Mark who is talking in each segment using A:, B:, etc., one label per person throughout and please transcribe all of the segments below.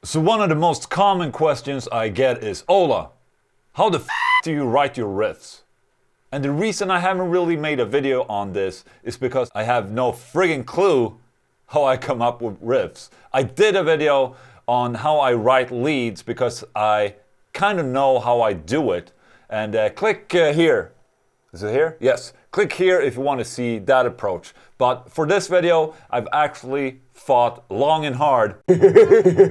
A: So one of the most common questions I get is, Ola, how the do you write your riffs? And the reason I haven't really made a video on this is because I have no friggin' clue how I come up with riffs. I did a video on how I write leads because I kind of know how I do it. And click here. Is it here? Yes. Click here if you want to see that approach. But for this video, I've actually thought long and hard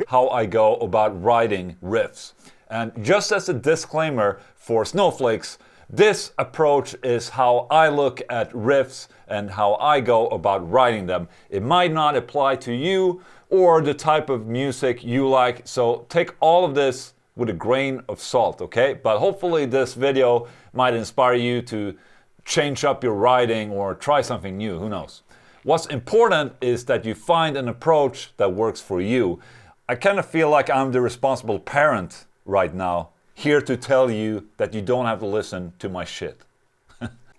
A: how I go about writing riffs. And just as a disclaimer for snowflakes, this approach is how I look at riffs and how I go about writing them. It might not apply to you or the type of music you like, so take all of this with a grain of salt, okay? But hopefully this video might inspire you to change up your writing or try something new, who knows. What's important is that you find an approach that works for you. I kind of feel like I'm the responsible parent right now, here to tell you that you don't have to listen to my shit.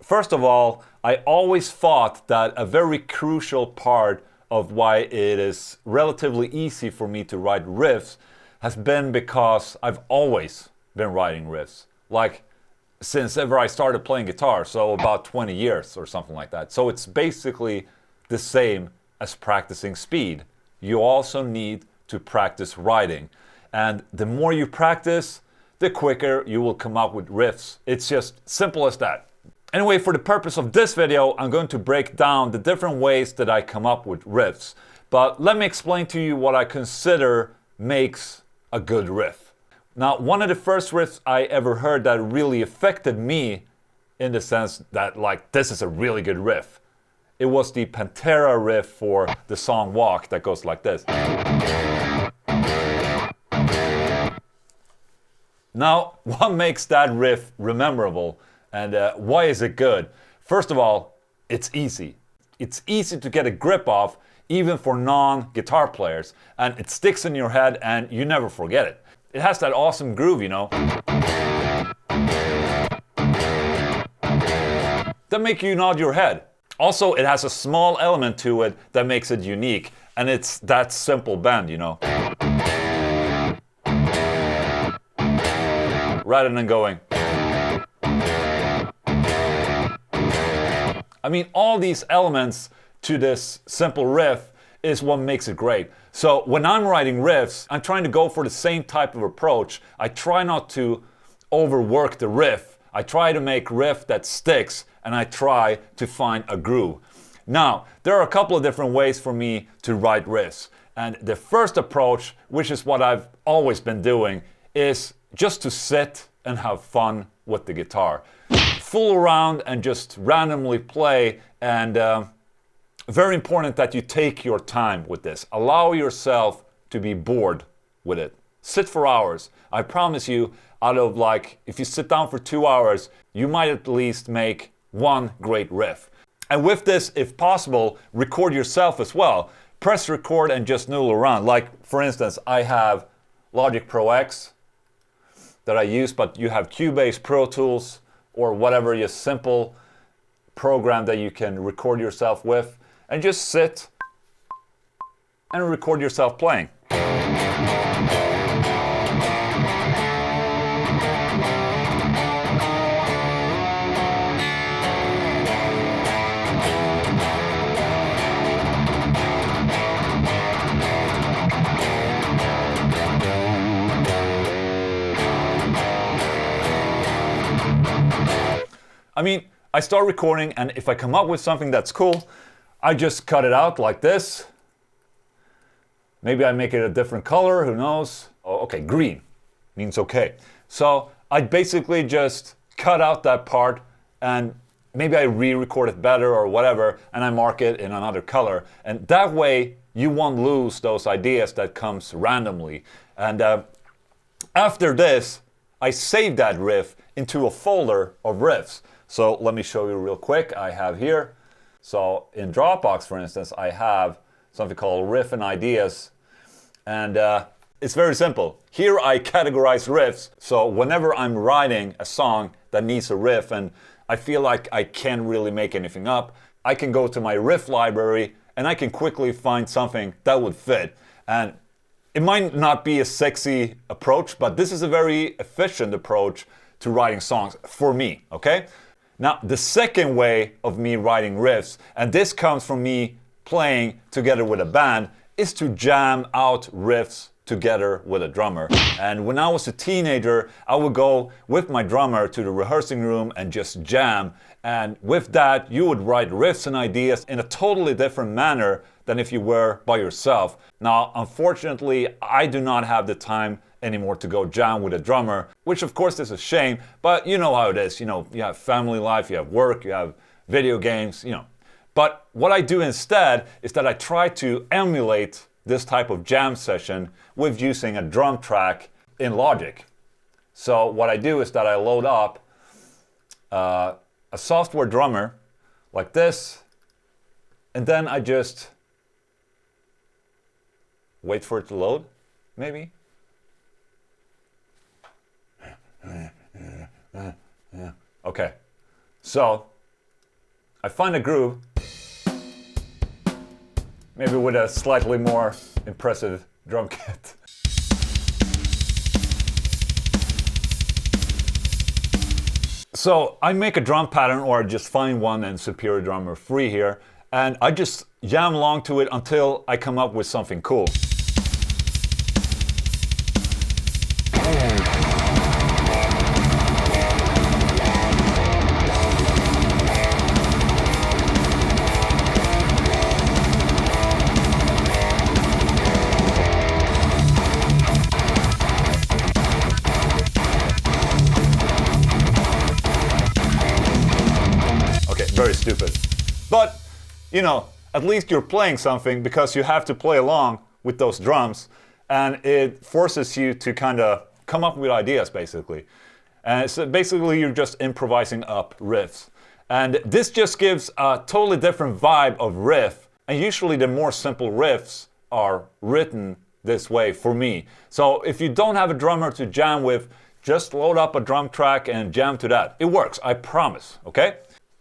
A: First of all, I always thought that a very crucial part of why it is relatively easy for me to write riffs has been because I've always been writing riffs. Like, since ever I started playing guitar, so about 20 years or something like that. So it's basically the same as practicing speed. You also need to practice writing. And the more you practice, the quicker you will come up with riffs. It's just simple as that. Anyway, for the purpose of this video, I'm going to break down the different ways that I come up with riffs. But let me explain to you what I consider makes a good riff. Now, one of the first riffs I ever heard that really affected me, in the sense that, like, this is a really good riff, it was the Pantera riff for the song Walk that goes like this. Now, what makes that riff memorable and why is it good? First of all, it's easy. It's easy to get a grip of, even for non-guitar players, and it sticks in your head and you never forget it. It has that awesome groove, you know, that make you nod your head. Also, it has a small element to it that makes it unique, and it's that simple bend, you know. Rather than going. I mean, all these elements to this simple riff is what makes it great. So when I'm writing riffs, I'm trying to go for the same type of approach. I try not to overwork the riff. I try to make riff that sticks, and I try to find a groove. Now, there are a couple of different ways for me to write riffs. And the first approach, which is what I've always been doing, is just to sit and have fun with the guitar. Fool around and just randomly play, and very important that you take your time with this. Allow yourself to be bored with it. Sit for hours. I promise you, out of, like, if you sit down for 2 hours, you might at least make one great riff. And with this, if possible, record yourself as well. Press record and just noodle around. Like, for instance, I have Logic Pro X that I use, but you have Cubase, Pro Tools, or whatever, just simple program that you can record yourself with, and just sit and record yourself playing. I mean, I start recording, and if I come up with something that's cool, I just cut it out like this. Maybe I make it a different color, who knows? Oh, okay, green means okay. So I basically just cut out that part, and maybe I re-record it better or whatever, and I mark it in another color. And that way, you won't lose those ideas that comes randomly. And after this, I save that riff into a folder of riffs. So let me show you real quick. I have here, so in Dropbox, for instance, I have something called Riff and Ideas, and it's very simple. Here I categorize riffs, so whenever I'm writing a song that needs a riff and I feel like I can't really make anything up, I can go to my riff library and I can quickly find something that would fit. And It might not be a sexy approach, but this is a very efficient approach to writing songs for me, okay? Now, the second way of me writing riffs, and this comes from me playing together with a band, is to jam out riffs together with a drummer. And when I was a teenager, I would go with my drummer to the rehearsing room and just jam. And with that, you would write riffs and ideas in a totally different manner than if you were by yourself. Now, unfortunately, I do not have the time anymore to go jam with a drummer, which of course is a shame, but you know how it is. You know, you have family life, you have work, you have video games, you know. But what I do instead is that I try to emulate this type of jam session with using a drum track in Logic. So what I do is that I load up a software drummer like this, and then I just wait for it to load, maybe. Okay, so I find a groove, maybe with a slightly more impressive drum kit. So I make a drum pattern, or I just find one in Superior Drummer free here, and I just jam along to it until I come up with something cool. Very stupid. But, you know, at least you're playing something because you have to play along with those drums, and it forces you to kind of come up with ideas, basically. And so basically you're just improvising up riffs. And this just gives a totally different vibe of riff, and usually the more simple riffs are written this way for me. So if you don't have a drummer to jam with, just load up a drum track and jam to that. It works, I promise, okay?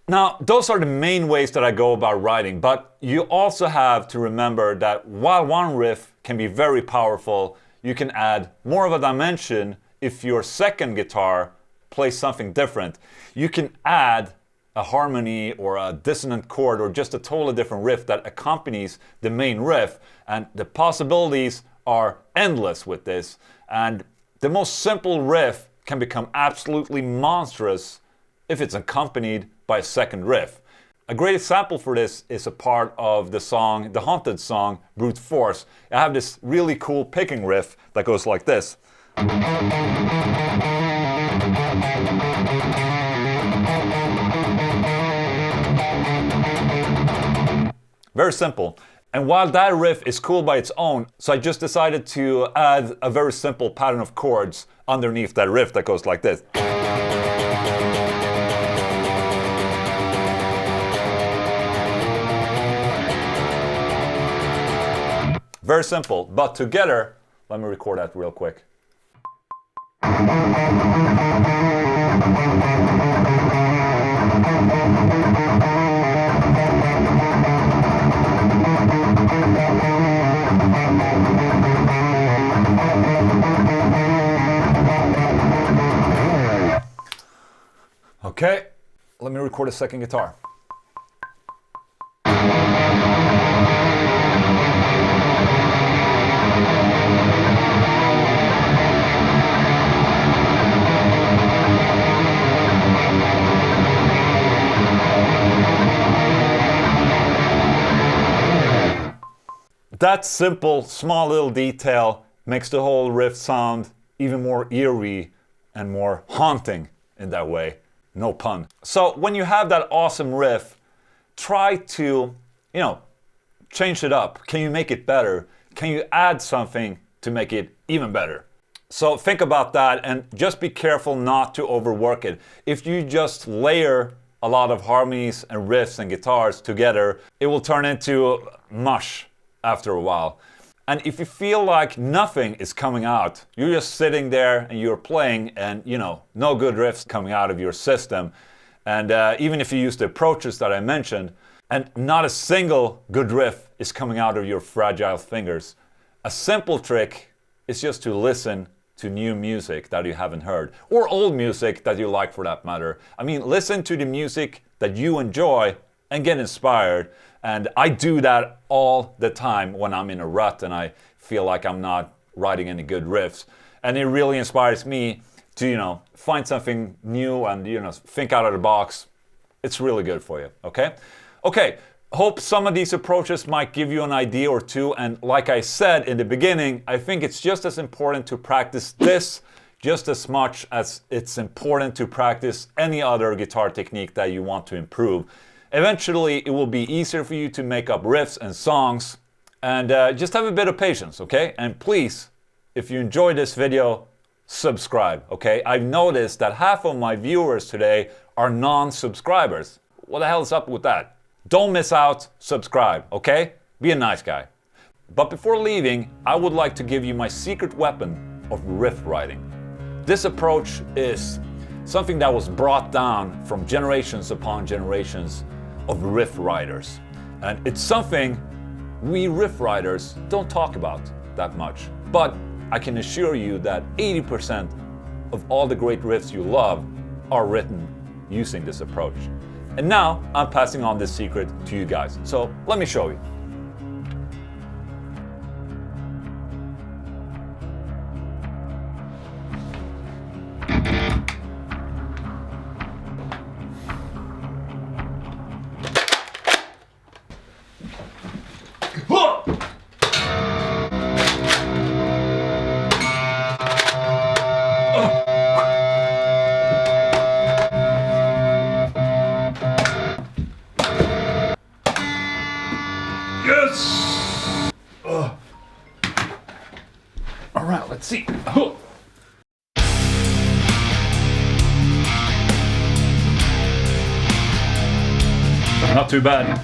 A: Now, those are the main ways that I go about writing, but you also have to remember that while one riff can be very powerful, you can add more of a dimension if your second guitar plays something different. You can add a harmony or a dissonant chord or just a totally different riff that accompanies the main riff, and the possibilities are endless with this. And the most simple riff can become absolutely monstrous if it's accompanied by a second riff. A great example for this is a part of the song, the Haunted song, Brute Force. I have this really cool picking riff that goes like this. Very simple. And while that riff is cool by its own, so I just decided to add a very simple pattern of chords underneath that riff that goes like this. Very simple, but together, let me record that real quick. Okay, let me record a second guitar. That simple, small little detail makes the whole riff sound even more eerie and more haunting in that way. No pun. So when you have that awesome riff, try to, change it up. Can you make it better? Can you add something to make it even better? So think about that and just be careful not to overwork it. If you just layer a lot of harmonies and riffs and guitars together, it will turn into mush after a while. And if you feel like nothing is coming out, you're just sitting there and you're playing and no good riffs coming out of your system, and even if you use the approaches that I mentioned and not a single good riff is coming out of your fragile fingers, A simple trick is just to listen to new music that you haven't heard, or old music that you like for that matter. I mean, listen to the music that you enjoy and get inspired. And I do that all the time when I'm in a rut and I feel like I'm not writing any good riffs. And it really inspires me to, find something new and, think out of the box. It's really good for you, okay? Okay, hope some of these approaches might give you an idea or two. And like I said in the beginning, I think it's just as important to practice this just as much as it's important to practice any other guitar technique that you want to improve. Eventually, it will be easier for you to make up riffs and songs. And just have a bit of patience, okay? And please, if you enjoyed this video, subscribe, okay? I've noticed that half of my viewers today are non-subscribers. What the hell is up with that? Don't miss out, subscribe, okay? Be a nice guy. But before leaving, I would like to give you my secret weapon of riff writing. This approach is something that was brought down from generations upon generations of riff writers. And it's something we riff writers don't talk about that much. But I can assure you that 80% of all the great riffs you love are written using this approach. And now I'm passing on this secret to you guys. So let me show you. Yes! All right, let's see. Not too bad.